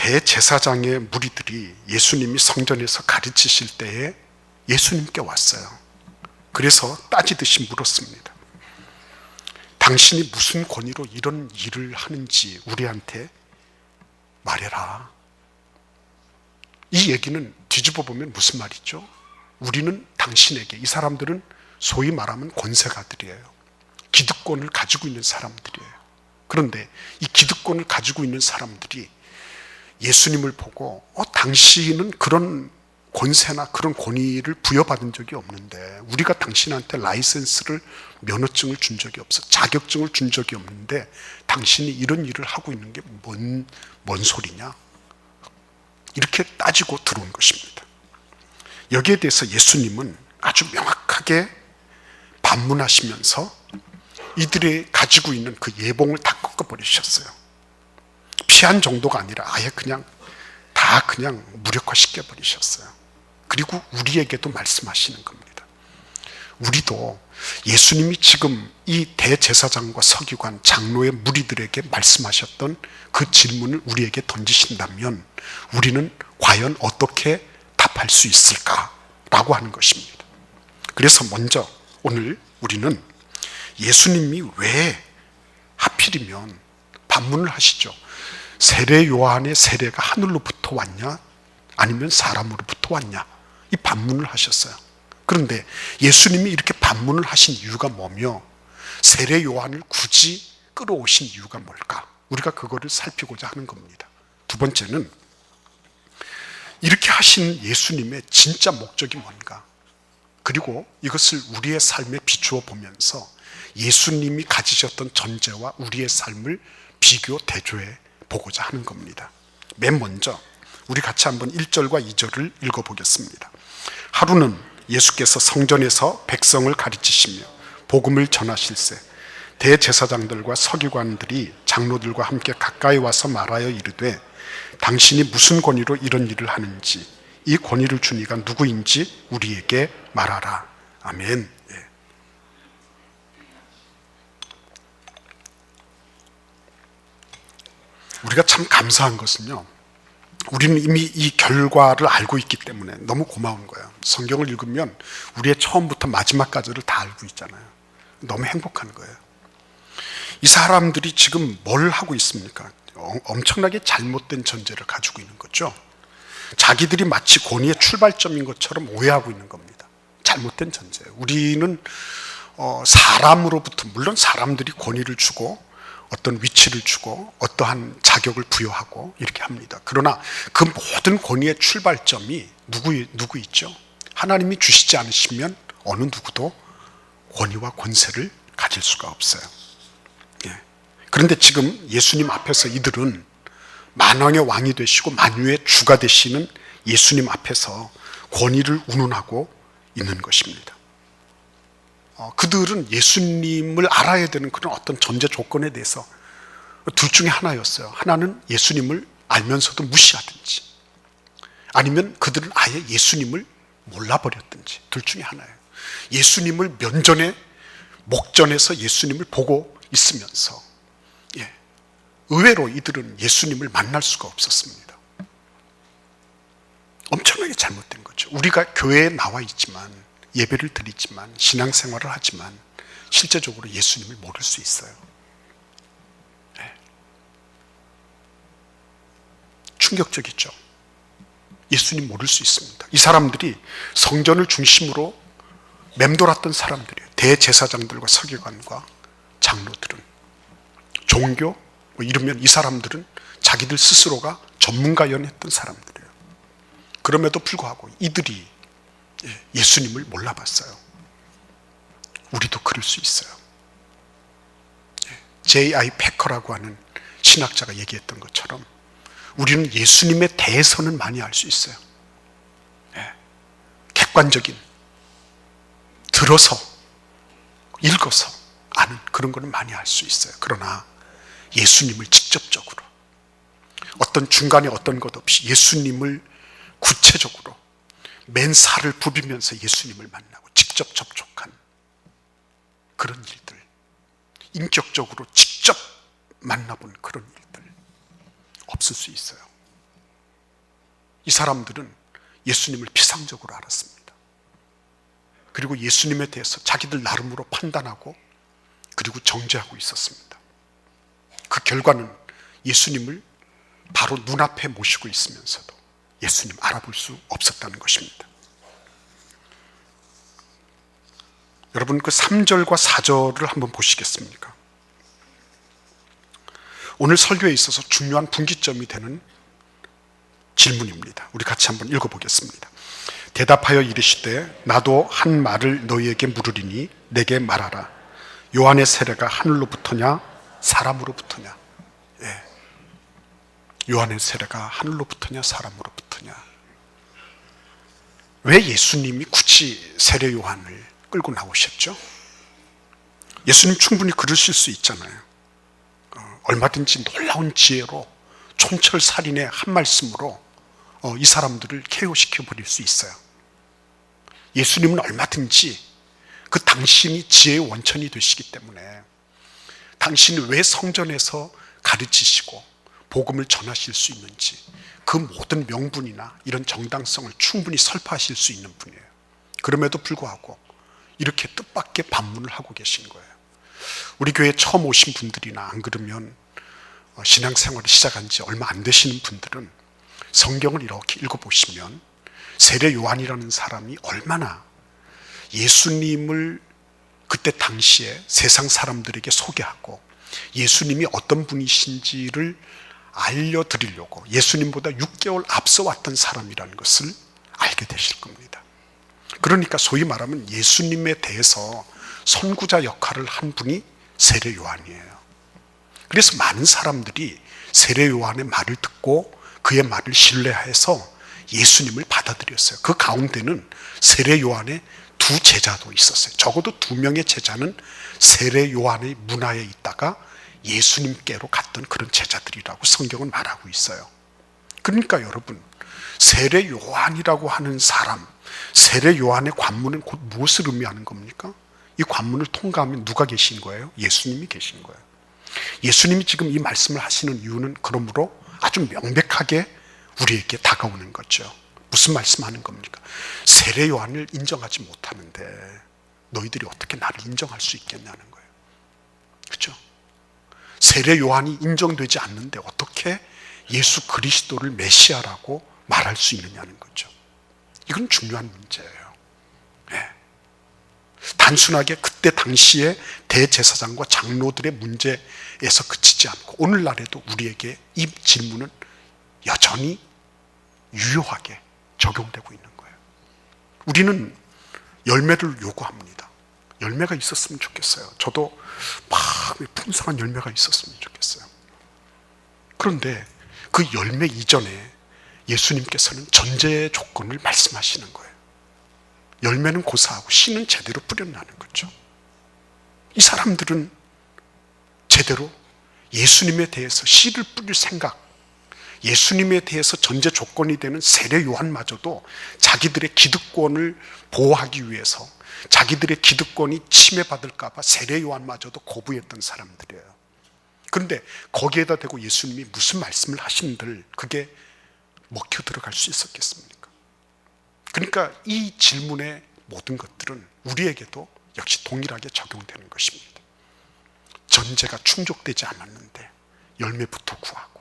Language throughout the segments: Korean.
대제사장의 무리들이 예수님이 성전에서 가르치실 때에 예수님께 왔어요. 그래서 따지듯이 물었습니다. 당신이 무슨 권위로 이런 일을 하는지 우리한테 말해라. 이 얘기는 뒤집어 보면 무슨 말이죠? 우리는 당신에게, 이 사람들은 소위 말하면 권세가들이에요. 기득권을 가지고 있는 사람들이에요. 그런데 이 기득권을 가지고 있는 사람들이 예수님을 보고 당신은 그런 권세나 그런 권위를 부여받은 적이 없는데, 우리가 당신한테 라이센스를, 면허증을 준 적이 없어, 자격증을 준 적이 없는데 당신이 이런 일을 하고 있는 게 뭔 소리냐, 이렇게 따지고 들어온 것입니다. 여기에 대해서 예수님은 아주 명확하게 반문하시면서 이들이 가지고 있는 그 예봉을 다 꺾어버리셨어요. 피한 정도가 아니라 아예 그냥 다 그냥 무력화시켜버리셨어요. 그리고 우리에게도 말씀하시는 겁니다. 우리도 예수님이 지금 이 대제사장과 서기관, 장로의 무리들에게 말씀하셨던 그 질문을 우리에게 던지신다면 우리는 과연 어떻게 답할 수 있을까라고 하는 것입니다. 그래서 먼저 오늘 우리는 예수님이 왜 하필이면 반문을 하시죠. 세례 요한의 세례가 하늘로부터 왔냐 아니면 사람으로부터 왔냐, 이 반문을 하셨어요. 그런데 예수님이 이렇게 반문을 하신 이유가 뭐며 세례 요한을 굳이 끌어오신 이유가 뭘까? 우리가 그거를 살피고자 하는 겁니다. 두 번째는 이렇게 하신 예수님의 진짜 목적이 뭔가, 그리고 이것을 우리의 삶에 비추어 보면서 예수님이 가지셨던 전제와 우리의 삶을 비교 대조해 보고자 하는 겁니다. 맨 먼저 우리 같이 한번 1절과 2절을 읽어보겠습니다. 하루는 예수께서 성전에서 백성을 가르치시며 복음을 전하실세 대제사장들과 서기관들이 장로들과 함께 가까이 와서 말하여 이르되 당신이 무슨 권위로 이런 일을 하는지, 이 권위를 준 이가 누구인지 우리에게 말하라. 아멘. 우리가 참 감사한 것은요, 우리는 이미 이 결과를 알고 있기 때문에 너무 고마운 거예요. 성경을 읽으면 우리의 처음부터 마지막까지를 다 알고 있잖아요. 너무 행복한 거예요. 이 사람들이 지금 뭘 하고 있습니까? 엄청나게 잘못된 전제를 가지고 있는 거죠. 자기들이 마치 권위의 출발점인 것처럼 오해하고 있는 겁니다. 잘못된 전제예요. 우리는 사람으로부터, 물론 사람들이 권위를 주고 어떤 위치를 주고 어떠한 자격을 부여하고 이렇게 합니다. 그러나 그 모든 권위의 출발점이 누구 있죠? 하나님이 주시지 않으시면 어느 누구도 권위와 권세를 가질 수가 없어요. 그런데 지금 예수님 앞에서 이들은 만왕의 왕이 되시고 만유의 주가 되시는 예수님 앞에서 권위를 운운하고 있는 것입니다. 그들은 예수님을 알아야 되는 그런 어떤 전제 조건에 대해서 둘 중에 하나였어요. 하나는 예수님을 알면서도 무시하든지, 아니면 그들은 아예 예수님을 몰라버렸든지, 둘 중에 하나예요. 예수님을 면전에, 목전에서 예수님을 보고 있으면서 의외로 이들은 예수님을 만날 수가 없었습니다. 엄청나게 잘못된 거죠. 우리가 교회에 나와 있지만, 예배를 드리지만, 신앙생활을 하지만 실제적으로 예수님을 모를 수 있어요. 충격적이죠. 예수님 모를 수 있습니다. 이 사람들이 성전을 중심으로 맴돌았던 사람들이에요. 대제사장들과 서기관과 장로들은. 종교 이러면 이 사람들은 자기들 스스로가 전문가 연했던 사람들이에요. 그럼에도 불구하고 이들이 예수님을 몰라봤어요. 우리도 그럴 수 있어요. J.I. 패커라고 하는 신학자가 얘기했던 것처럼 우리는 예수님에 대해서는 많이 알 수 있어요. 객관적인, 들어서, 읽어서 아는 그런 거는 많이 알 수 있어요. 그러나 예수님을 직접적으로, 어떤 중간에 어떤 것 없이 예수님을 구체적으로 맨살을 부비면서 예수님을 만나고 직접 접촉한 그런 일들, 인격적으로 직접 만나본 그런 일들 없을 수 있어요. 이 사람들은 예수님을 피상적으로 알았습니다. 그리고 예수님에 대해서 자기들 나름으로 판단하고 그리고 정죄하고 있었습니다. 그 결과는 예수님을 바로 눈앞에 모시고 있으면서도 예수님 알아볼 수 없었다는 것입니다. 여러분, 그 3절과 4절을 한번 보시겠습니까? 오늘 설교에 있어서 중요한 분기점이 되는 질문입니다. 우리 같이 한번 읽어보겠습니다. 대답하여 이르시되 나도 한 말을 너희에게 물으리니 내게 말하라. 요한의 세례가 하늘로부터냐 사람으로부터냐? 예. 요한의 세례가 하늘로부터냐 사람으로부터냐? 왜 예수님이 굳이 세례 요한을 끌고 나오셨죠? 예수님 충분히 그러실 수 있잖아요. 얼마든지 놀라운 지혜로 촌철살인의 한 말씀으로 이 사람들을 KO시켜 버릴 수 있어요. 예수님은 얼마든지 그 당신이 지혜의 원천이 되시기 때문에 당신이 왜 성전에서 가르치시고 복음을 전하실 수 있는지 그 모든 명분이나 이런 정당성을 충분히 설파하실 수 있는 분이에요. 그럼에도 불구하고 이렇게 뜻밖의 반문을 하고 계신 거예요. 우리 교회에 처음 오신 분들이나 안 그러면 신앙생활을 시작한 지 얼마 안 되시는 분들은 성경을 이렇게 읽어보시면 세례 요한이라는 사람이 얼마나 예수님을 그때 당시에 세상 사람들에게 소개하고 예수님이 어떤 분이신지를 알려드리려고 예수님보다 6개월 앞서 왔던 사람이라는 것을 알게 되실 겁니다. 그러니까 소위 말하면 예수님에 대해서 선구자 역할을 한 분이 세례 요한이에요. 그래서 많은 사람들이 세례 요한의 말을 듣고 그의 말을 신뢰해서 예수님을 받아들였어요. 그 가운데는 세례 요한의 두 제자도 있었어요. 적어도 2명의 제자는 세례 요한의 문화에 있다가 예수님께로 갔던 그런 제자들이라고 성경은 말하고 있어요. 그러니까 여러분, 세례 요한이라고 하는 사람, 세례 요한의 관문은 곧 무엇을 의미하는 겁니까? 이 관문을 통과하면 누가 계신 거예요? 예수님이 계신 거예요. 예수님이 지금 이 말씀을 하시는 이유는 그러므로 아주 명백하게 우리에게 다가오는 거죠. 무슨 말씀하는 겁니까? 세례 요한을 인정하지 못하는데 너희들이 어떻게 나를 인정할 수 있겠냐는 거예요. 그렇죠? 세례 요한이 인정되지 않는데 어떻게 예수 그리스도를 메시아라고 말할 수 있느냐는 거죠. 이건 중요한 문제예요. 네. 단순하게 그때 당시에 대제사장과 장로들의 문제에서 그치지 않고 오늘날에도 우리에게 이 질문은 여전히 유효하게 적용되고 있는 거예요. 우리는 열매를 요구합니다. 열매가 있었으면 좋겠어요. 저도 막 풍성한 열매가 있었으면 좋겠어요. 그런데 그 열매 이전에 예수님께서는 전제 조건을 말씀하시는 거예요. 열매는 고사하고 씨는 제대로 뿌려나는 거죠. 이 사람들은 제대로 예수님에 대해서 씨를 뿌릴 생각, 예수님에 대해서 전제 조건이 되는 세례 요한마저도 자기들의 기득권을 보호하기 위해서 자기들의 기득권이 침해받을까 봐 세례 요한마저도 거부했던 사람들이에요. 그런데 거기에다 대고 예수님이 무슨 말씀을 하신들 그게 먹혀 들어갈 수 있었겠습니까? 그러니까 이 질문의 모든 것들은 우리에게도 역시 동일하게 적용되는 것입니다. 전제가 충족되지 않았는데 열매부터 구하고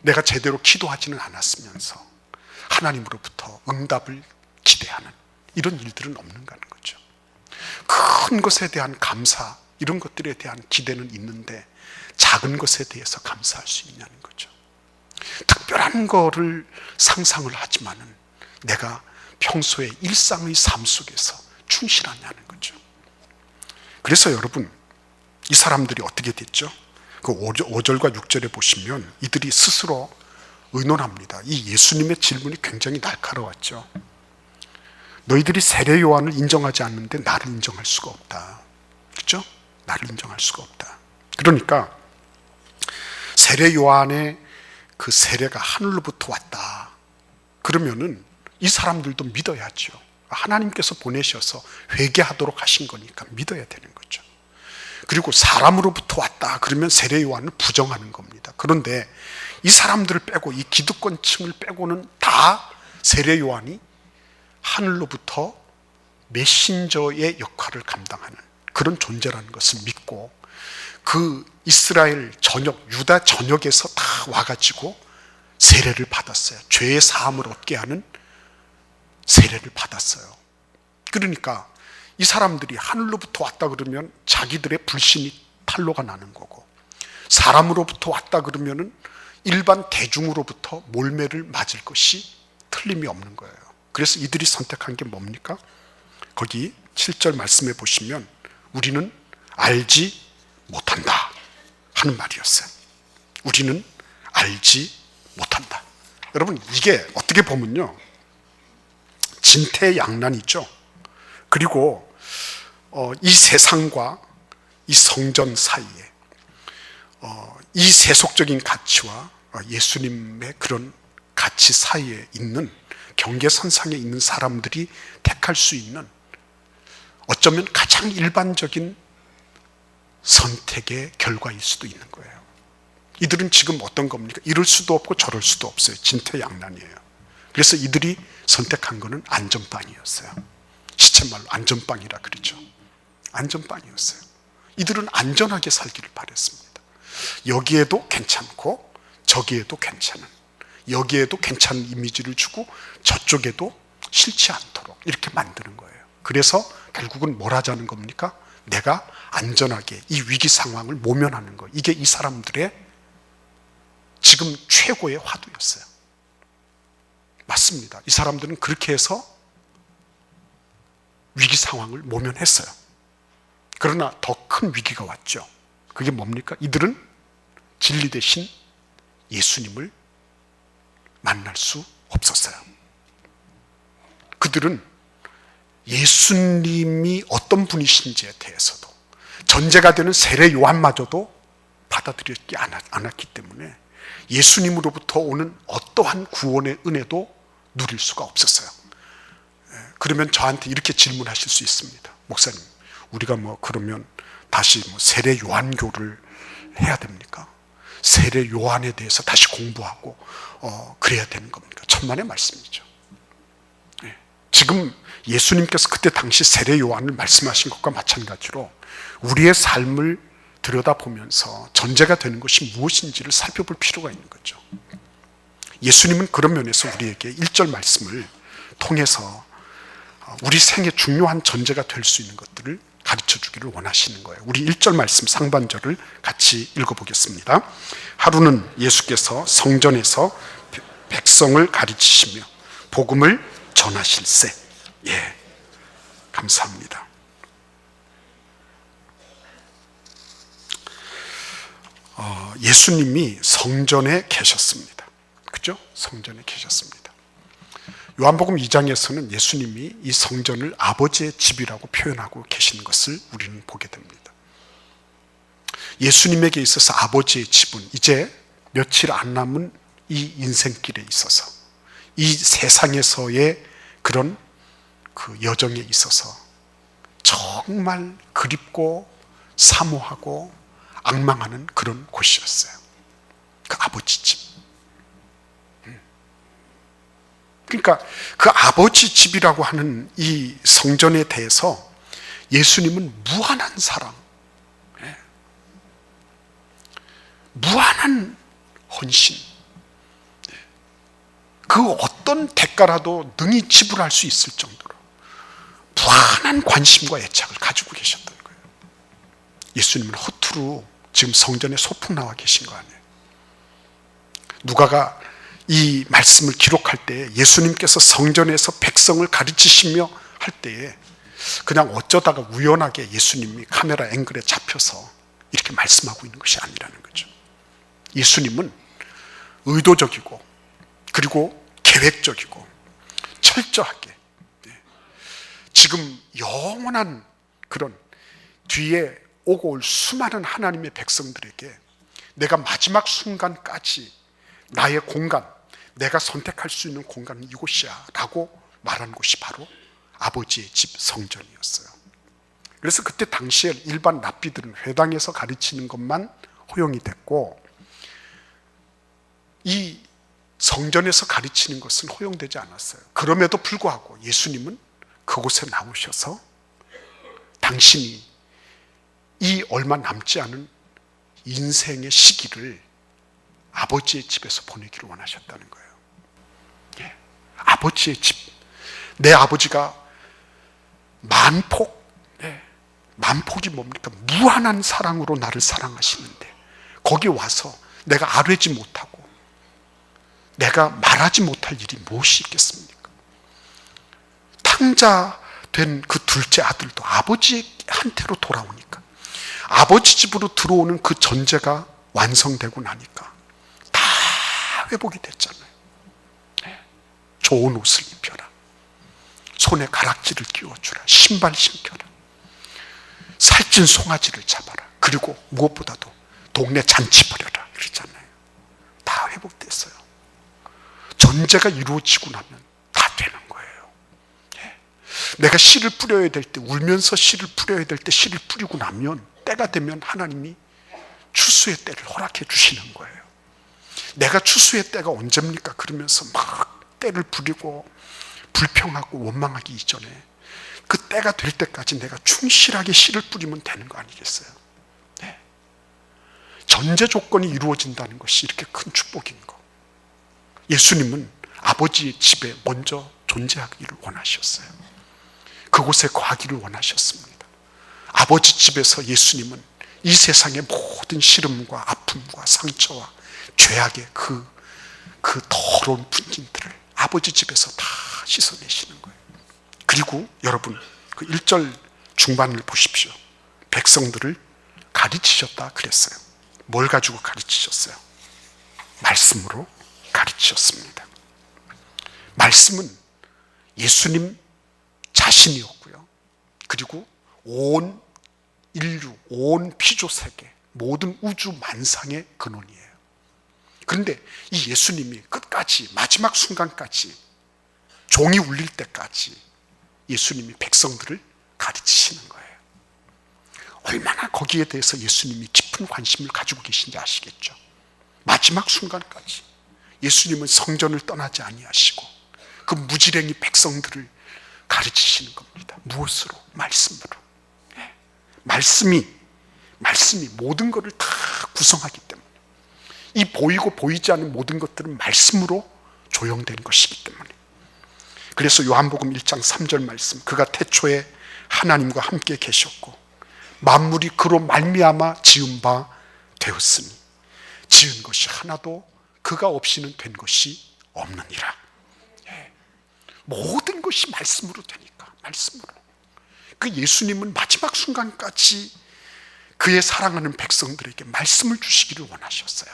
내가 제대로 기도하지는 않았으면서 하나님으로부터 응답을 기대하는 이런 일들은 없는가 하는 거죠. 큰 것에 대한 감사, 이런 것들에 대한 기대는 있는데 작은 것에 대해서 감사할 수 있냐는 거죠. 특별한 거를 상상을 하지만은 내가 평소에 일상의 삶 속에서 충실하냐는 거죠. 그래서 여러분, 이 사람들이 어떻게 됐죠? 그 5절과 6절에 보시면 이들이 스스로 의논합니다. 이 예수님의 질문이 굉장히 날카로웠죠. 너희들이 세례 요한을 인정하지 않는데 나를 인정할 수가 없다. 그렇죠? 나를 인정할 수가 없다. 그러니까 세례 요한의 그 세례가 하늘로부터 왔다. 그러면은 이 사람들도 믿어야죠. 하나님께서 보내셔서 회개하도록 하신 거니까 믿어야 되는 거죠. 그리고 사람으로부터 왔다 그러면 세례 요한을 부정하는 겁니다. 그런데 이 사람들을 빼고 이 기득권층을 빼고는 다 세례 요한이 하늘로부터 메신저의 역할을 감당하는 그런 존재라는 것을 믿고 그 이스라엘 전역, 유다 전역에서 다 와가지고 세례를 받았어요. 죄의 사함을 얻게 하는 세례를 받았어요. 그러니까 이 사람들이 하늘로부터 왔다 그러면 자기들의 불신이 탄로가 나는 거고, 사람으로부터 왔다 그러면은 일반 대중으로부터 몰매를 맞을 것이 틀림이 없는 거예요. 그래서 이들이 선택한 게 뭡니까? 거기 7절 말씀해 보시면 우리는 알지 못한다 하는 말이었어요. 우리는 알지 못한다. 여러분, 이게 어떻게 보면요, 진퇴양난이죠. 그리고 이 세상과 이 성전 사이에 이 세속적인 가치와 예수님의 그런 가치 사이에 있는 경계선상에 있는 사람들이 택할 수 있는 어쩌면 가장 일반적인 선택의 결과일 수도 있는 거예요. 이들은 지금 어떤 겁니까? 이럴 수도 없고 저럴 수도 없어요. 진퇴양난이에요. 그래서 이들이 선택한 거는 안전빵이었어요. 시쳇말로 안전빵이라 그러죠. 안전빵이었어요. 이들은 안전하게 살기를 바랬습니다. 여기에도 괜찮고 저기에도 괜찮은, 여기에도 괜찮은 이미지를 주고 저쪽에도 싫지 않도록 이렇게 만드는 거예요. 그래서 결국은 뭘 하자는 겁니까? 내가 안전하게 이 위기 상황을 모면하는 거. 이게 이 사람들의 지금 최고의 화두였어요. 맞습니다. 이 사람들은 그렇게 해서 위기 상황을 모면했어요. 그러나 더 큰 위기가 왔죠. 그게 뭡니까? 이들은 진리 대신 예수님을 만날 수 없었어요. 그들은 예수님이 어떤 분이신지에 대해서도, 전제가 되는 세례 요한마저도 받아들였지 않았기 때문에 예수님으로부터 오는 어떠한 구원의 은혜도 누릴 수가 없었어요. 그러면 저한테 이렇게 질문하실 수 있습니다. 목사님, 우리가 그러면 다시 세례 요한교를 해야 됩니까? 세례 요한에 대해서 다시 공부하고 그래야 되는 겁니까? 천만의 말씀이죠. 지금 예수님께서 그때 당시 세례 요한을 말씀하신 것과 마찬가지로 우리의 삶을 들여다보면서 전제가 되는 것이 무엇인지를 살펴볼 필요가 있는 거죠. 예수님은 그런 면에서 우리에게 1절 말씀을 통해서 우리 생의 중요한 전제가 될 수 있는 것들을 가르쳐 주기를 원하시는 거예요. 우리 1절 말씀 상반절을 같이 읽어보겠습니다. 하루는 예수께서 성전에서 백성을 가르치시며 복음을 전하실세. 예, 감사합니다. 예수님이 성전에 계셨습니다. 그죠? 성전에 계셨습니다. 요한복음 2장에서는 예수님이 이 성전을 아버지의 집이라고 표현하고 계시는 것을 우리는 보게 됩니다. 예수님에게 있어서 아버지의 집은 이제 며칠 안 남은 이 인생길에 있어서, 이 세상에서의 그런 그 여정에 있어서 정말 그립고 사모하고 앙망하는 그런 곳이었어요. 그 아버지 집. 그러니까 그 아버지 집이라고 하는 이 성전에 대해서 예수님은 무한한 사랑, 무한한 헌신, 그 어떤 대가라도 능히 지불할 수 있을 정도로 무한한 관심과 애착을 가지고 계셨던 거예요. 예수님은 허투루 지금 성전에 소풍 나와 계신 거 아니에요. 누가가 이 말씀을 기록할 때 예수님께서 성전에서 백성을 가르치시며 할 때에 그냥 어쩌다가 우연하게 예수님이 카메라 앵글에 잡혀서 이렇게 말씀하고 있는 것이 아니라는 거죠. 예수님은 의도적이고 그리고 계획적이고 철저하게 지금 영원한 그런 뒤에 오고 올 수많은 하나님의 백성들에게 내가 마지막 순간까지 나의 공간, 내가 선택할 수 있는 공간은 이곳이야 라고 말한 곳이 바로 아버지의 집 성전이었어요. 그래서 그때 당시에 일반 랍비들은 회당에서 가르치는 것만 허용이 됐고, 이 성전에서 가르치는 것은 허용되지 않았어요. 그럼에도 불구하고 예수님은 그곳에 나오셔서 당신이 이 얼마 남지 않은 인생의 시기를 아버지의 집에서 보내기를 원하셨다는 거예요. 예. 아버지의 집. 내 아버지가 만폭이 뭡니까? 무한한 사랑으로 나를 사랑하시는데 거기 와서 내가 아뢰지 못하고 내가 말하지 못할 일이 무엇이 있겠습니까? 탕자된 그 둘째 아들도 아버지한테로 돌아오니까, 아버지 집으로 들어오는 그 전제가 완성되고 나니까 다 회복이 됐잖아요. 좋은 옷을 입혀라, 손에 가락지를 끼워주라, 신발 신겨라, 살찐 송아지를 잡아라, 그리고 무엇보다도 동네 잔치 벌여라, 그랬잖아요. 다 회복됐어요. 전제가 이루어지고 나면 다 되는 거예요. 내가 씨를 뿌려야 될 때, 울면서 씨를 뿌려야 될 때 씨를 뿌리고 나면 때가 되면 하나님이 추수의 때를 허락해 주시는 거예요. 내가 추수의 때가 언제입니까? 그러면서 막 때를 부리고 불평하고 원망하기 이전에 그 때가 될 때까지 내가 충실하게 씨를 뿌리면 되는 거 아니겠어요? 네. 전제 조건이 이루어진다는 것이 이렇게 큰 축복인 거. 예수님은 아버지의 집에 먼저 존재하기를 원하셨어요. 그곳에 거하기를 원하셨습니다. 아버지 집에서 예수님은 이 세상의 모든 시름과 아픔과 상처와 죄악의 그 더러운 분진들을 아버지 집에서 다 씻어내시는 거예요. 그리고 여러분, 그 1절 중반을 보십시오. 백성들을 가르치셨다 그랬어요. 뭘 가지고 가르치셨어요? 말씀으로 가르치셨습니다. 말씀은 예수님 자신이었고요. 그리고 온 인류, 온 피조세계, 모든 우주 만상의 근원이에요. 그런데 이 예수님이 끝까지, 마지막 순간까지, 종이 울릴 때까지 예수님이 백성들을 가르치시는 거예요. 얼마나 거기에 대해서 예수님이 깊은 관심을 가지고 계신지 아시겠죠? 마지막 순간까지 예수님은 성전을 떠나지 아니하시고 그 무지랭이 백성들을 가르치시는 겁니다. 무엇으로? 말씀으로. 말씀이 모든 것을 다 구성하기 때문에, 이 보이고 보이지 않는 모든 것들은 말씀으로 조형된 것이기 때문에. 그래서 요한복음 1장 3절 말씀, 그가 태초에 하나님과 함께 계셨고 만물이 그로 말미암아 지은 바 되었으니 지은 것이 하나도 그가 없이는 된 것이 없느니라. 모든 것이 말씀으로 되니까, 말씀으로. 그 예수님은 마지막 순간까지 그의 사랑하는 백성들에게 말씀을 주시기를 원하셨어요.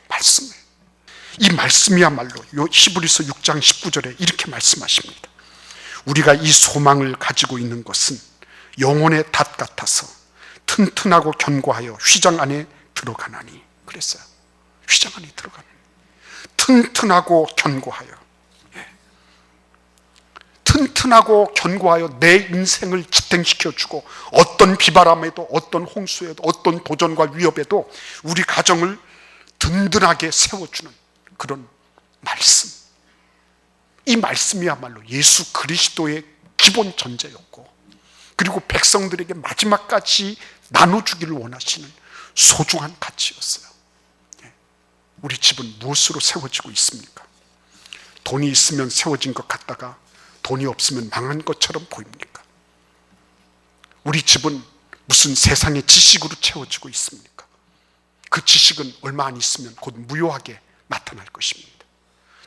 말씀을. 이 말씀이야말로 요 히브리서 6장 19절에 이렇게 말씀하십니다. 우리가 이 소망을 가지고 있는 것은 영혼의 닷 같아서 튼튼하고 견고하여 휘장 안에 들어가나니. 그랬어요. 휘장 안에 들어가나니. 튼튼하고 견고하여. 튼튼하고 견고하여 내 인생을 지탱시켜주고 어떤 비바람에도, 어떤 홍수에도, 어떤 도전과 위협에도 우리 가정을 든든하게 세워주는 그런 말씀. 이 말씀이야말로 예수 그리스도의 기본 전제였고, 그리고 백성들에게 마지막까지 나눠주기를 원하시는 소중한 가치였어요. 우리 집은 무엇으로 세워지고 있습니까? 돈이 있으면 세워진 것 같다가 돈이 없으면 망한 것처럼 보입니까? 우리 집은 무슨 세상의 지식으로 채워지고 있습니까? 그 지식은 얼마 안 있으면 곧 무효하게 나타날 것입니다.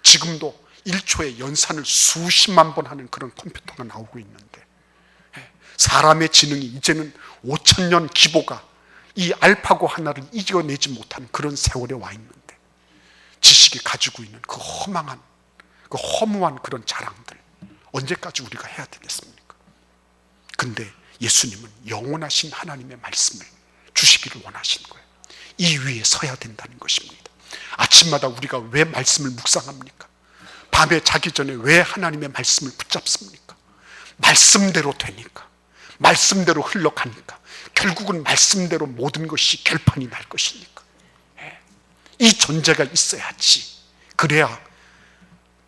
지금도 1초에 연산을 수십만 번 하는 그런 컴퓨터가 나오고 있는데, 사람의 지능이 이제는 5,000년 기보가 이 알파고 하나를 이겨내지 못한 그런 세월에 와 있는데, 지식이 가지고 있는 그 허망한, 그 허무한 그런 자랑들 언제까지 우리가 해야 되겠습니까? 근데 예수님은 영원하신 하나님의 말씀을 주시기를 원하시는 거예요. 이 위에 서야 된다는 것입니다. 아침마다 우리가 왜 말씀을 묵상합니까? 밤에 자기 전에 왜 하나님의 말씀을 붙잡습니까? 말씀대로 되니까, 말씀대로 흘러가니까 결국은 말씀대로 모든 것이 결판이 날 것이니까 이 전제가 있어야지. 그래야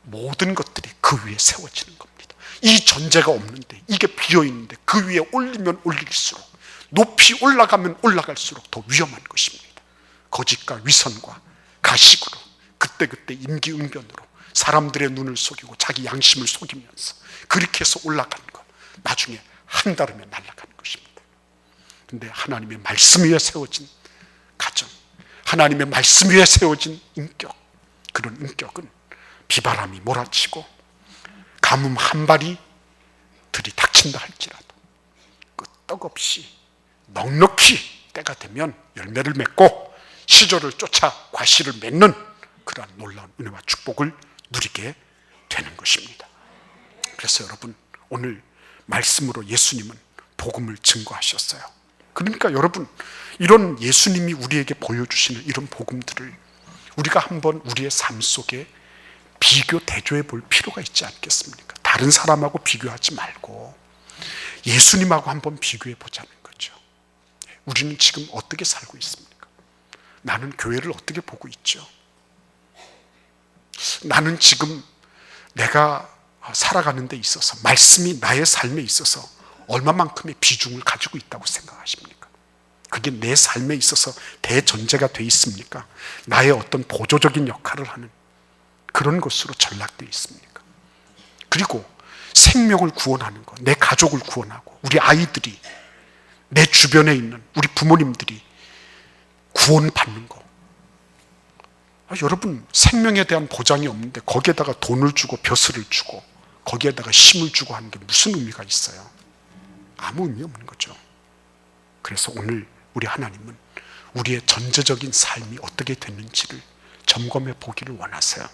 모든 것들이 그 위에 세워지는 겁니다. 이 전제가 없는데, 이게 비어있는데 그 위에 올리면 올릴수록, 높이 올라가면 올라갈수록 더 위험한 것입니다. 거짓과 위선과 가식으로 그때그때 임기응변으로 사람들의 눈을 속이고 자기 양심을 속이면서 그렇게 해서 올라가는 것, 나중에 한달음에 날아가는 것입니다. 근데 하나님의 말씀 위에 세워진 가정, 하나님의 말씀 위에 세워진 인격, 그런 인격은 비바람이 몰아치고 가뭄 한 발이 들이닥친다 할지라도 끄떡없이 넉넉히 때가 되면 열매를 맺고 시절을 쫓아 과실을 맺는 그러한 놀라운 은혜와 축복을 누리게 되는 것입니다. 그래서 여러분, 오늘 말씀으로 예수님은 복음을 증거하셨어요. 그러니까 여러분, 이런 예수님이 우리에게 보여주시는 이런 복음들을 우리가 한번 우리의 삶 속에 비교, 대조해 볼 필요가 있지 않겠습니까? 다른 사람하고 비교하지 말고 예수님하고 한번 비교해 보자는 거죠. 우리는 지금 어떻게 살고 있습니까? 나는 교회를 어떻게 보고 있죠? 나는 지금 내가 살아가는 데 있어서 말씀이 나의 삶에 있어서 얼마만큼의 비중을 가지고 있다고 생각하십니까? 그게 내 삶에 있어서 대전제가 돼 있습니까? 나의 어떤 보조적인 역할을 하는 그런 것으로 전락되어 있습니까? 그리고 생명을 구원하는 것, 내 가족을 구원하고 우리 아이들이, 내 주변에 있는 우리 부모님들이 구원받는 것, 여러분, 생명에 대한 보장이 없는데 거기에다가 돈을 주고 벼슬을 주고 거기에다가 힘을 주고 하는 게 무슨 의미가 있어요? 아무 의미 없는 거죠. 그래서 오늘 우리 하나님은 우리의 전제적인 삶이 어떻게 됐는지를 점검해 보기를 원하세요.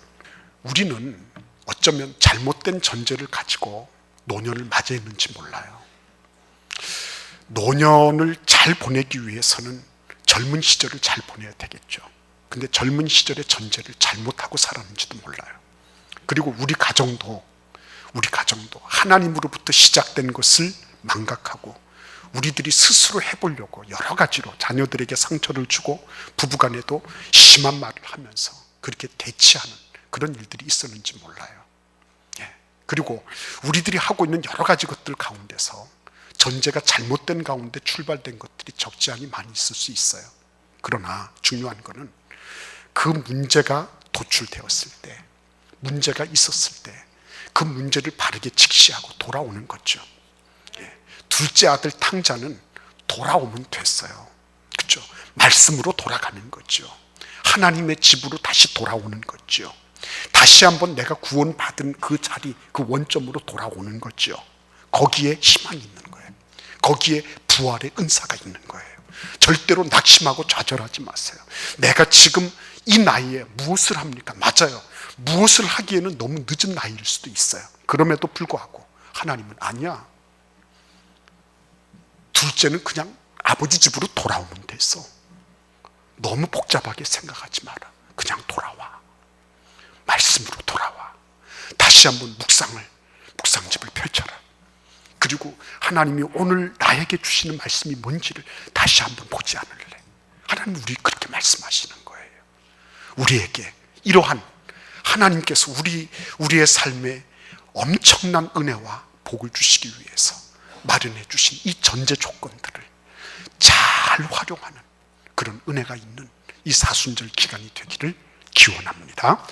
우리는 어쩌면 잘못된 전제를 가지고 노년을 맞이했는지 몰라요. 노년을 잘 보내기 위해서는 젊은 시절을 잘 보내야 되겠죠. 근데 젊은 시절의 전제를 잘못하고 살았는지도 몰라요. 그리고 우리 가정도 하나님으로부터 시작된 것을 망각하고 우리들이 스스로 해보려고 여러 가지로 자녀들에게 상처를 주고 부부간에도 심한 말을 하면서 그렇게 대치하는 그런 일들이 있었는지 몰라요. 그리고 우리들이 하고 있는 여러 가지 것들 가운데서 전제가 잘못된 가운데 출발된 것들이 적지 않이 많이 있을 수 있어요. 그러나 중요한 거는 그 문제가 도출되었을 때, 문제가 있었을 때 그 문제를 바르게 직시하고 돌아오는 거죠. 둘째 아들 탕자는 돌아오면 됐어요. 그렇죠? 말씀으로 돌아가는 거죠. 하나님의 집으로 다시 돌아오는 거죠. 다시 한번 내가 구원받은 그 자리, 그 원점으로 돌아오는 거죠. 거기에 희망이 있는 거예요. 거기에 부활의 은사가 있는 거예요. 절대로 낙심하고 좌절하지 마세요. 내가 지금 이 나이에 무엇을 합니까? 맞아요. 무엇을 하기에는 너무 늦은 나이일 수도 있어요. 그럼에도 불구하고 하나님은 아니야. 둘째는 그냥 아버지 집으로 돌아오면 됐어. 너무 복잡하게 생각하지 마라. 그냥 돌아와. 말씀으로 돌아와. 다시 한번 묵상집을 펼쳐라. 그리고 하나님이 오늘 나에게 주시는 말씀이 뭔지를 다시 한번 보지 않을래. 하나님 우리 그렇게 말씀하시는 거예요. 우리에게 이러한 하나님께서 우리의 삶에 엄청난 은혜와 복을 주시기 위해서 마련해 주신 이 전제 조건들을 잘 활용하는 그런 은혜가 있는 이 사순절 기간이 되기를 기원합니다.